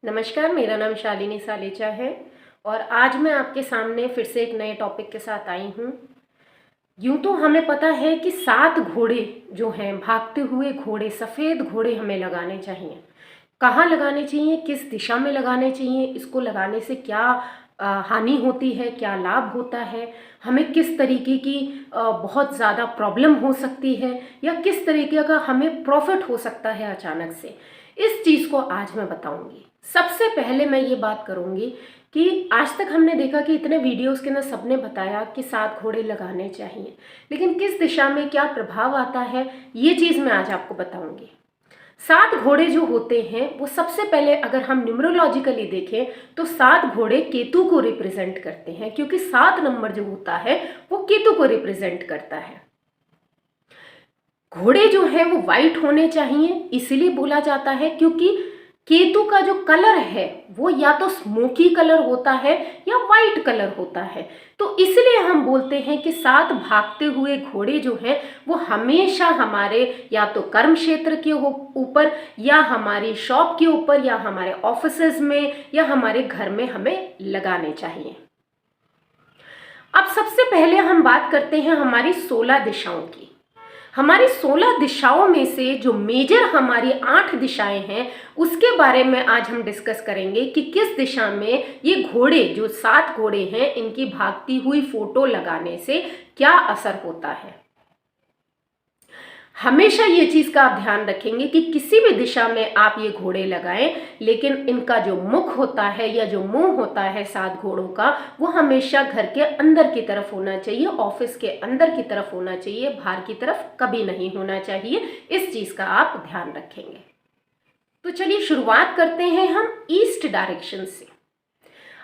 नमस्कार, मेरा नाम शालिनी सालेचा है और आज मैं आपके सामने फिर से एक नए टॉपिक के साथ आई हूँ। यूँ तो हमें पता है कि 7 घोड़े जो हैं, भागते हुए घोड़े, सफ़ेद घोड़े हमें लगाने चाहिए। कहाँ लगाने चाहिए, किस दिशा में लगाने चाहिए, इसको लगाने से क्या हानि होती है, क्या लाभ होता है, हमें किस तरीके की बहुत ज़्यादा प्रॉब्लम हो सकती है या किस तरीके का हमें प्रॉफिट हो सकता है अचानक से, इस चीज़ को आज मैं बताऊंगी। सबसे पहले मैं ये बात करूंगी कि आज तक हमने देखा कि इतने वीडियोस के अंदर सबने बताया कि 7 घोड़े लगाने चाहिए, लेकिन किस दिशा में क्या प्रभाव आता है ये चीज़ मैं आज आपको बताऊंगी। 7 घोड़े जो होते हैं वो सबसे पहले अगर हम न्यूमरोलॉजिकली देखें तो 7 घोड़े केतु को रिप्रेजेंट करते हैं, क्योंकि 7 नंबर जो होता है वो केतु को रिप्रेजेंट करता है। घोड़े जो है वो वाइट होने चाहिए, इसीलिए बोला जाता है क्योंकि केतु का जो कलर है वो या तो स्मोकी कलर होता है या वाइट कलर होता है। तो इसलिए हम बोलते हैं कि 7 भागते हुए घोड़े जो हैं वो हमेशा हमारे या तो कर्म क्षेत्र के ऊपर या हमारी शॉप के ऊपर या हमारे ऑफिसेज में या हमारे घर में हमें लगाने चाहिए। अब सबसे पहले हम बात करते हैं हमारी 16 दिशाओं की। हमारी 16 दिशाओं में से जो मेजर हमारी 8 दिशाएं हैं उसके बारे में आज हम डिस्कस करेंगे कि किस दिशा में ये घोड़े, जो 7 घोड़े हैं, इनकी भागती हुई फोटो लगाने से क्या असर होता है। हमेशा ये चीज़ का आप ध्यान रखेंगे कि किसी भी दिशा में आप ये घोड़े लगाएं, लेकिन इनका जो मुख होता है या जो मुंह होता है 7 घोड़ों का, वो हमेशा घर के अंदर की तरफ होना चाहिए, ऑफिस के अंदर की तरफ होना चाहिए, बाहर की तरफ कभी नहीं होना चाहिए। इस चीज़ का आप ध्यान रखेंगे। तो चलिए शुरुआत करते हैं हम ईस्ट डायरेक्शन से।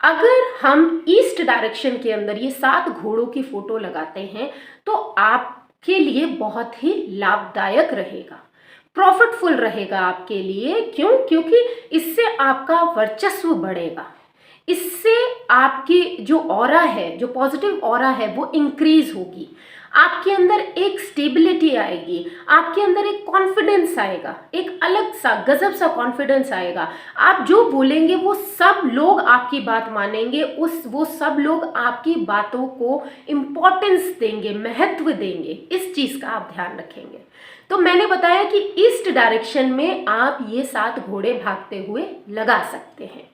अगर हम ईस्ट डायरेक्शन के अंदर ये 7 घोड़ों की फोटो लगाते हैं तो आप के लिए बहुत ही लाभदायक रहेगा, प्रॉफिटफुल रहेगा आपके लिए। क्यों? क्योंकि इससे आपका वर्चस्व बढ़ेगा, इससे आपकी जो ऑरा है, जो पॉजिटिव ऑरा है, वो इंक्रीज होगी, आपके अंदर एक स्टेबिलिटी आएगी, आपके अंदर एक कॉन्फिडेंस आएगा, एक अलग सा गजब सा कॉन्फिडेंस आएगा। आप जो बोलेंगे वो सब लोग आपकी बात मानेंगे, वो सब लोग आपकी बातों को इम्पोर्टेंस देंगे, महत्व देंगे। इस चीज़ का आप ध्यान रखेंगे। तो मैंने बताया कि ईस्ट डायरेक्शन में आप ये 7 घोड़े भागते हुए लगा सकते हैं।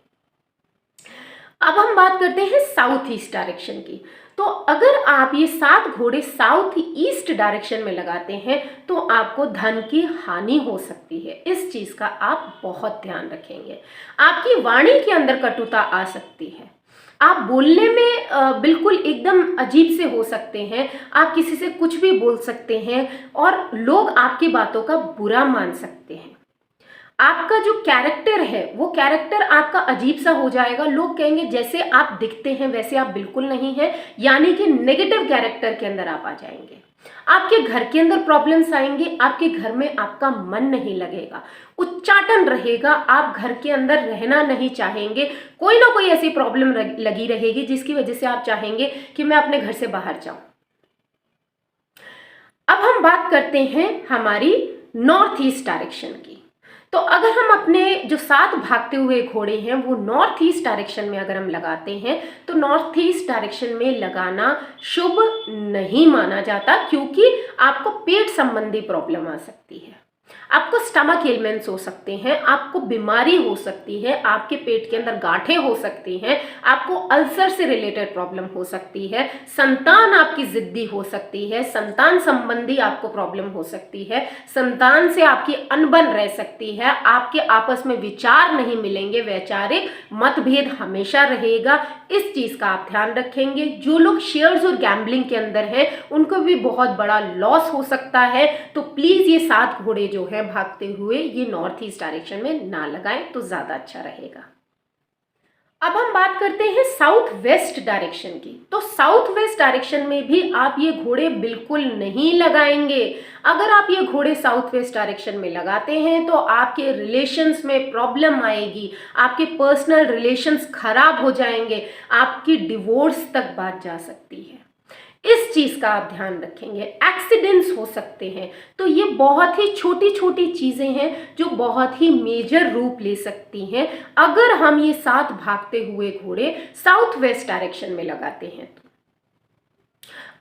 अब हम बात करते हैं साउथ ईस्ट डायरेक्शन की। तो अगर आप ये 7 घोड़े साउथ ईस्ट डायरेक्शन में लगाते हैं तो आपको धन की हानि हो सकती है। इस चीज़ का आप बहुत ध्यान रखेंगे। आपकी वाणी के अंदर कटुता आ सकती है, आप बोलने में बिल्कुल एकदम अजीब से हो सकते हैं, आप किसी से कुछ भी बोल सकते हैं और लोग आपकी बातों का बुरा मान सकते हैं। आपका जो कैरेक्टर है वो कैरेक्टर आपका अजीब सा हो जाएगा, लोग कहेंगे जैसे आप दिखते हैं वैसे आप बिल्कुल नहीं हैं, यानी कि नेगेटिव कैरेक्टर के अंदर आप आ जाएंगे। आपके घर के अंदर प्रॉब्लम्स आएंगे, आपके घर में आपका मन नहीं लगेगा, उच्चाटन रहेगा, आप घर के अंदर रहना नहीं चाहेंगे, कोई ना कोई ऐसी प्रॉब्लम लगी रहेगी जिसकी वजह से आप चाहेंगे कि मैं अपने घर से बाहर जाऊं। अब हम बात करते हैं हमारी नॉर्थ ईस्ट डायरेक्शन की। तो अगर हम अपने जो 7 भागते हुए घोड़े हैं वो नॉर्थ ईस्ट डायरेक्शन में अगर हम लगाते हैं तो नॉर्थ ईस्ट डायरेक्शन में लगाना शुभ नहीं माना जाता, क्योंकि आपको पेट संबंधी प्रॉब्लम आ सकती है, आपको स्टमक एलिमेंट्स हो सकते हैं, आपको बीमारी हो सकती है, आपके पेट के अंदर गांठें हो सकती हैं, आपको अल्सर से रिलेटेड प्रॉब्लम हो सकती है, संतान आपकी जिद्दी हो सकती है, संतान संबंधी आपको प्रॉब्लम हो सकती है, संतान से आपकी अनबन रह सकती है, आपके आपस में विचार नहीं मिलेंगे, वैचारिक मतभेद हमेशा रहेगा। इस चीज़ का आप ध्यान रखेंगे। जो लोग शेयर्स और गैम्बलिंग के अंदर हैं उनको भी बहुत बड़ा लॉस हो सकता है। तो प्लीज़ ये 7 घोड़े जो है भागते हुए ये नॉर्थ ईस्ट डायरेक्शन में ना लगाएं तो ज़्यादा अच्छा रहेगा। अब हम बात करते हैं साउथ वेस्ट डायरेक्शन की। तो साउथ वेस्ट डायरेक्शन में भी आप ये घोड़े बिल्कुल नहीं लगाएंगे। अगर आप ये घोड़े साउथ वेस्ट डायरेक्शन में लगाते हैं तो आपके रिलेशंस में प्रॉब्लम आएगी, आपके पर्सनल रिलेशंस खराब हो जाएंगे, आपकी डिवोर्स तक बात जा सकती है। इस चीज का आप ध्यान रखेंगे। एक्सीडेंट्स हो सकते हैं, तो ये बहुत ही छोटी छोटी चीजें हैं जो बहुत ही मेजर रूप ले सकती हैं अगर हम ये 7 भागते हुए घोड़े साउथ वेस्ट डायरेक्शन में लगाते हैं। तो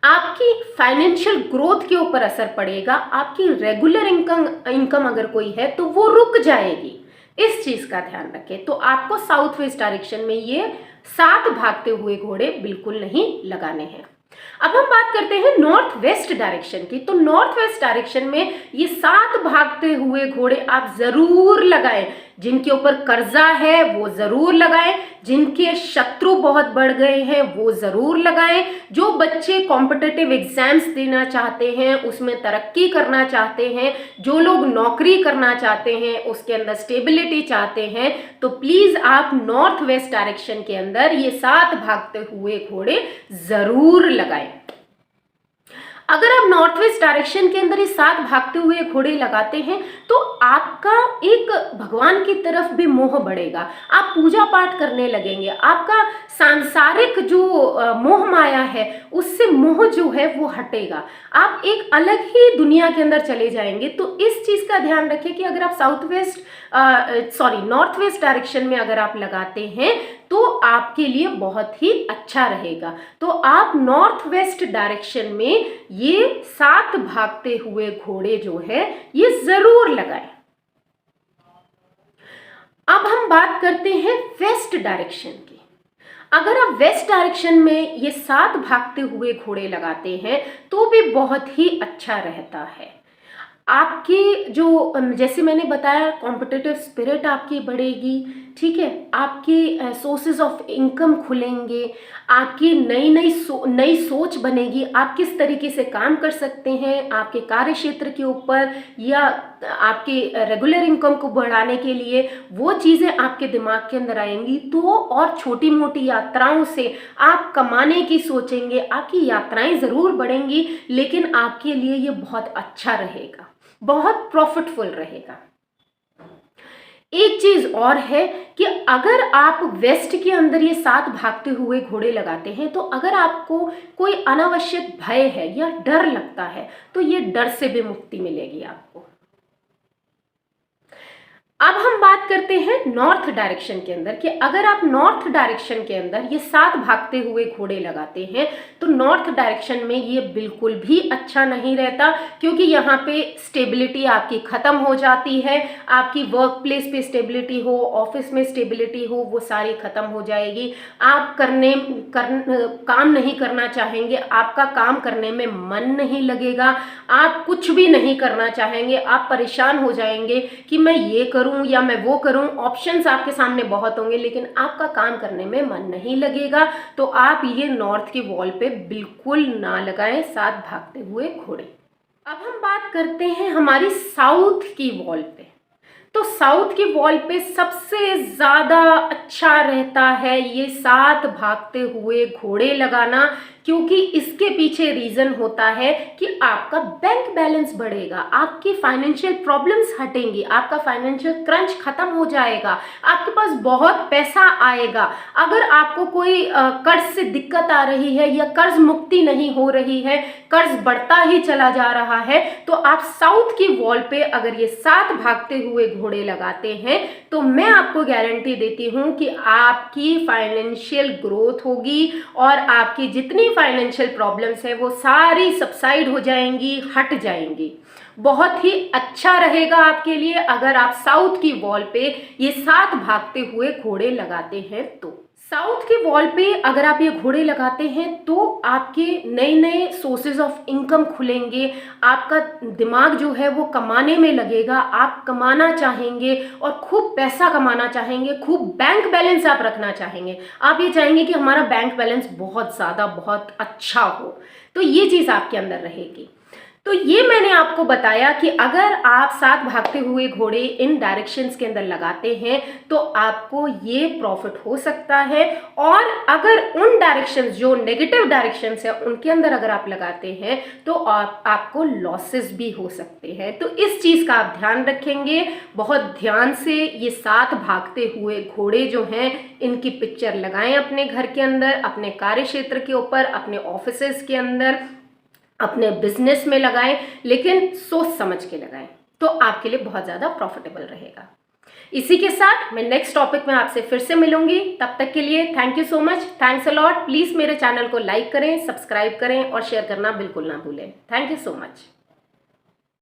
आपकी फाइनेंशियल ग्रोथ के ऊपर असर पड़ेगा, आपकी रेगुलर इनकम अगर कोई है तो वो रुक जाएगी। इस चीज का ध्यान रखें। तो आपको साउथ वेस्ट डायरेक्शन में ये 7 भागते हुए घोड़े बिल्कुल नहीं लगाने हैं। अब हम बात करते हैं नॉर्थ वेस्ट डायरेक्शन की। तो नॉर्थ वेस्ट डायरेक्शन में ये 7 भागते हुए घोड़े आप जरूर लगाएं। जिनके ऊपर कर्जा है वो जरूर लगाएं, जिनके शत्रु बहुत बढ़ गए हैं वो जरूर लगाएं, जो बच्चे कॉम्पिटिटिव एग्जाम्स देना चाहते हैं, उसमें तरक्की करना चाहते हैं, जो लोग नौकरी करना चाहते हैं, उसके अंदर स्टेबिलिटी चाहते हैं, तो प्लीज आप नॉर्थ वेस्ट डायरेक्शन के अंदर ये 7 भागते हुए घोड़े जरूर लगाएं। अगर आप नॉर्थ वेस्ट डायरेक्शन के अंदर ये 7 भागते हुए घोड़े लगाते हैं तो आपका एक भगवान की तरफ भी मोह बढ़ेगा, आप पूजा पाठ करने लगेंगे, आपका सांसारिक जो मोह माया है उससे मोह जो है वो हटेगा, आप एक अलग ही दुनिया के अंदर चले जाएंगे। तो इस चीज का ध्यान रखें कि अगर आप नॉर्थ वेस्ट डायरेक्शन में अगर आप लगाते हैं तो आपके लिए बहुत ही अच्छा रहेगा। तो आप नॉर्थ वेस्ट डायरेक्शन में ये 7 भागते हुए घोड़े जो है ये जरूर लगाएं। अब हम बात करते हैं वेस्ट डायरेक्शन की। अगर आप वेस्ट डायरेक्शन में ये 7 भागते हुए घोड़े लगाते हैं तो भी बहुत ही अच्छा रहता है। आपकी जो जैसे मैंने बताया कॉम्पिटिटिव स्पिरिट आपकी बढ़ेगी, ठीक है, आपकी सोर्सेज ऑफ इनकम खुलेंगे, आपकी नई सोच बनेगी, आप किस तरीके से काम कर सकते हैं आपके कार्य क्षेत्र के ऊपर या आपके रेगुलर इनकम को बढ़ाने के लिए, वो चीज़ें आपके दिमाग के अंदर आएंगी। तो और छोटी मोटी यात्राओं से आप कमाने की सोचेंगे, आपकी यात्राएं ज़रूर बढ़ेंगी लेकिन आपके लिए ये बहुत अच्छा रहेगा, बहुत प्रॉफिटफुल रहेगा। एक चीज और है कि अगर आप वेस्ट के अंदर ये 7 भागते हुए घोड़े लगाते हैं तो अगर आपको कोई अनावश्यक भय है या डर लगता है तो ये डर से भी मुक्ति मिलेगी आपको। अब हम बात करते हैं नॉर्थ डायरेक्शन के अंदर कि अगर आप नॉर्थ डायरेक्शन के अंदर ये 7 भागते हुए घोड़े लगाते हैं तो नॉर्थ डायरेक्शन में ये बिल्कुल भी अच्छा नहीं रहता, क्योंकि यहाँ पे स्टेबिलिटी आपकी ख़त्म हो जाती है, आपकी वर्क प्लेस पे स्टेबिलिटी हो, ऑफिस में स्टेबिलिटी हो, वो सारी ख़त्म हो जाएगी। आप काम नहीं करना चाहेंगे, आपका काम करने में मन नहीं लगेगा, आप कुछ भी नहीं करना चाहेंगे, आप परेशान हो जाएंगे कि मैं ये करूं या मैं वो करूं। ऑप्शंस आपके सामने बहुत होंगे लेकिन आपका काम करने में मन नहीं लगेगा। तो आप ये नॉर्थ की वॉल पे बिल्कुल ना लगाएं 7 भागते हुए घोड़े। अब हम बात करते हैं हमारी साउथ की वॉल पे। तो साउथ की वॉल पे सबसे ज़्यादा अच्छा रहता है ये 7 भागते हुए घोड़े लगाना, क्योंकि इसके पीछे रीज़न होता है कि आपका बैंक बैलेंस बढ़ेगा, आपकी फाइनेंशियल प्रॉब्लम्स हटेंगी, आपका फाइनेंशियल क्रंच खत्म हो जाएगा, आपके पास बहुत पैसा आएगा। अगर आपको कोई कर्ज से दिक्कत आ रही है या कर्ज मुक्ति नहीं हो रही है, कर्ज बढ़ता ही चला जा रहा है, तो आप साउथ की वॉल पे अगर ये 7 भागते हुए घोड़े लगाते हैं तो मैं आपको गारंटी देती हूँ कि आपकी फाइनेंशियल ग्रोथ होगी और आपकी जितनी फाइनेंशियल प्रॉब्लम्स है वो सारी सबसाइड हो जाएंगी, हट जाएंगी। बहुत ही अच्छा रहेगा आपके लिए अगर आप साउथ की वॉल पे ये 7 भागते हुए घोड़े लगाते हैं। तो साउथ के वॉल पे अगर आप ये घोड़े लगाते हैं तो आपके नए नए सोर्सेज ऑफ इनकम खुलेंगे, आपका दिमाग जो है वो कमाने में लगेगा, आप कमाना चाहेंगे और खूब पैसा कमाना चाहेंगे, खूब बैंक बैलेंस आप रखना चाहेंगे, आप ये चाहेंगे कि हमारा बैंक बैलेंस बहुत ज़्यादा बहुत अच्छा हो। तो ये चीज़ आपके अंदर रहेगी। तो ये मैंने आपको बताया कि अगर आप साथ भागते हुए घोड़े इन डायरेक्शंस के अंदर लगाते हैं तो आपको ये प्रॉफिट हो सकता है, और अगर उन डायरेक्शंस जो नेगेटिव डायरेक्शंस है उनके अंदर अगर आप लगाते हैं तो आपको लॉसेस भी हो सकते हैं। तो इस चीज़ का आप ध्यान रखेंगे, बहुत ध्यान से ये साथ भागते हुए घोड़े जो हैं इनकी पिक्चर लगाएं अपने घर के अंदर, अपने कार्य क्षेत्र के ऊपर, अपने ऑफिसेस के अंदर, अपने बिजनेस में लगाएं, लेकिन सोच समझ के लगाएं, तो आपके लिए बहुत ज़्यादा प्रॉफिटेबल रहेगा। इसी के साथ मैं नेक्स्ट टॉपिक में आपसे फिर से मिलूंगी। तब तक के लिए thank you so much, thanks a lot. Please मेरे चैनल को लाइक करें, सब्सक्राइब करें और शेयर करना बिल्कुल ना भूलें। Thank you so much.